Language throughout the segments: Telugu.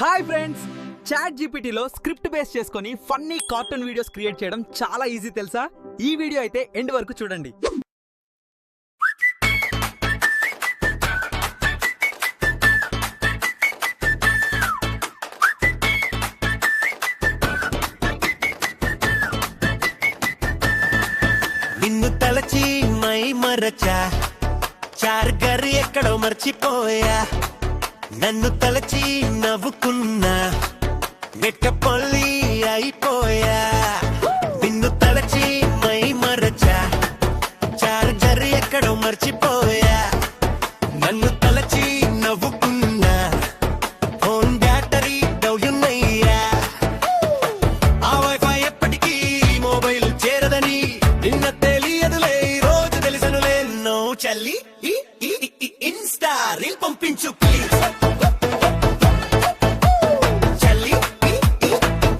హాయ్ ఫ్రెండ్స్, చాట్ జీపీటీలో స్క్రిప్ట్ బేస్ చేసుకొని ఫన్నీ కార్టూన్ వీడియోస్ క్రియేట్ చేయడం చాలా ఈజీ తెలుసా? ఈ వీడియో అయితే ఎండ్ వరకు చూడండి. నిన్ను తలచి మై మరచా చార్గర్ ఎక్కడో మర్చిపోయా, నన్ను తలచి నవ్వుకున్నా వెట్ట పొల్లి అయిపోయా. నిన్ను తలచి మై మరచా చార్గర్ ఎక్కడో మర్చిపోయా, నన్ను తలచి నవ్వుకున్నా ఫోన్ బ్యాటరీ డౌయున్నయ్యా. ఆ వైఫై ఎప్పటికీ మొబైల్ చేరదని నిన్న తెలియదులే, రోజు తెలిసనులే. నో చల్లి ఇన్స్టా రీల్ పంపించు ప్లీజ్. చల్లి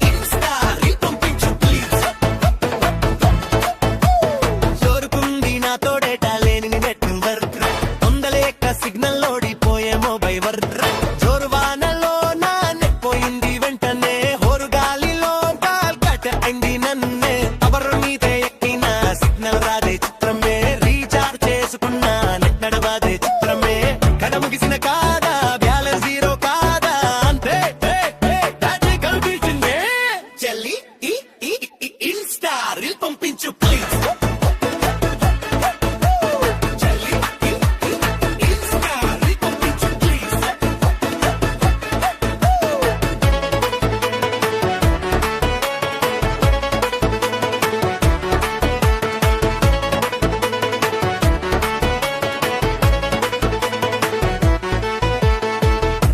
ఇన్స్టా రీల్ పంపించు ప్లీజ్. జోరుకుంది నాతో డేటా లేని నెట్వర్క్, పొందలేక సిగ్నల్ ఓడిపోయే మొబైల్ వర్క్. జోరు వానలో నా నెట్ పోయింది వెంటనే, హోరు గాలిలో కాల్ కట్ అయింది నన్నే. ఎవరు మీదే ఎక్కిన సిగ్నల్ రాదే చిత్రమే, రీఛార్జ్ చేసుకున్నా నెట్ నడవాదే చిత్రమే. కడ ముగిసిన కాదా బ్యాలెన్స్ జీరో కాదా, అంతే డాటా కనిపించిందే. చెల్లి ఇన్స్టా రీల్ పంపించు ప్లీజ్.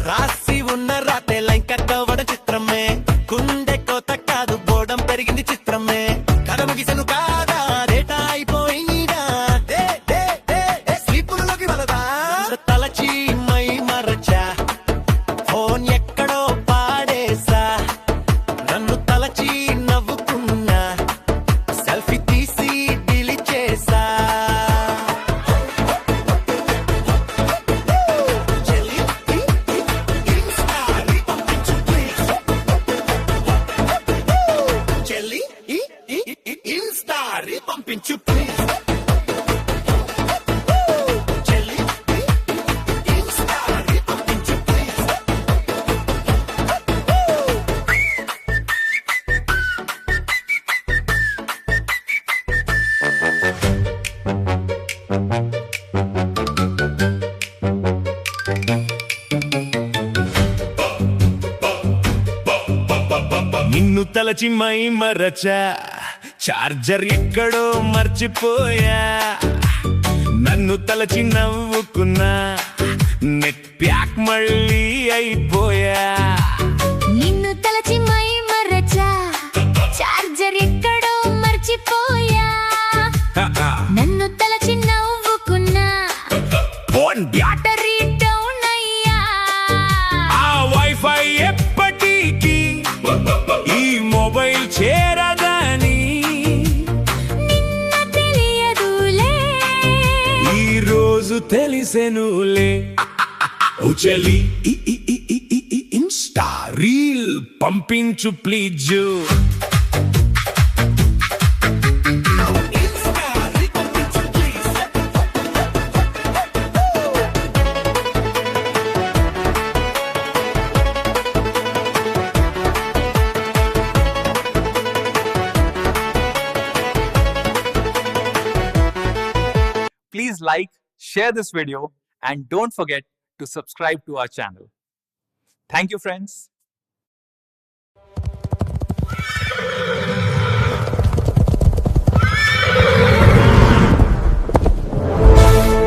రాసి ఉన్న రాతే లైన్ కట్టవడ చిత్రమే, గుండె కోత కాదు బోడం పెరిగింది చిత్రమే. కథ ముగిసను కాదా డేటా అయిపోయిందా, స్లీపులలోకి వలదా. తలచి మై మరచా ఫోన్ ఎక్కడో పాడేసా, నన్ను తలచి నవ్వుకున్నా సెల్ఫీ తీసి డిలీట్ చేసా. చెల్లి ఇన్స్టా రీల్ పంపించు ప్లీజ్. చెల్లి ఇన్స్టా రీల్ పంపించు ప్లీజ్. నిన్ను తలచి మై మరచా చార్జర్ ఎక్కడో మర్చిపోయా, నన్ను తలచి నవ్వుకున్నా నెట్ ప్యాక్ మళ్ళీ అయిపోయా. నిన్ను తలచి మై మరచా చార్జర్ ఎక్కడో మర్చిపోయా, నన్ను తలచి నవ్వుకున్నా ఫోన్ బ్యాటరీ డౌన్ అయ్యా. ఆ వైఫై ఎప్పటికీ ఈ మొబైల్ చేరదని నిన్న తెలియదులే, ఈ రోజు తెలిసెనులే. ఓ చెల్లి ఇన్స్టా రీల్ పంపించు please. Please like, share this video and don't forget to subscribe to our channel. Thank you friends.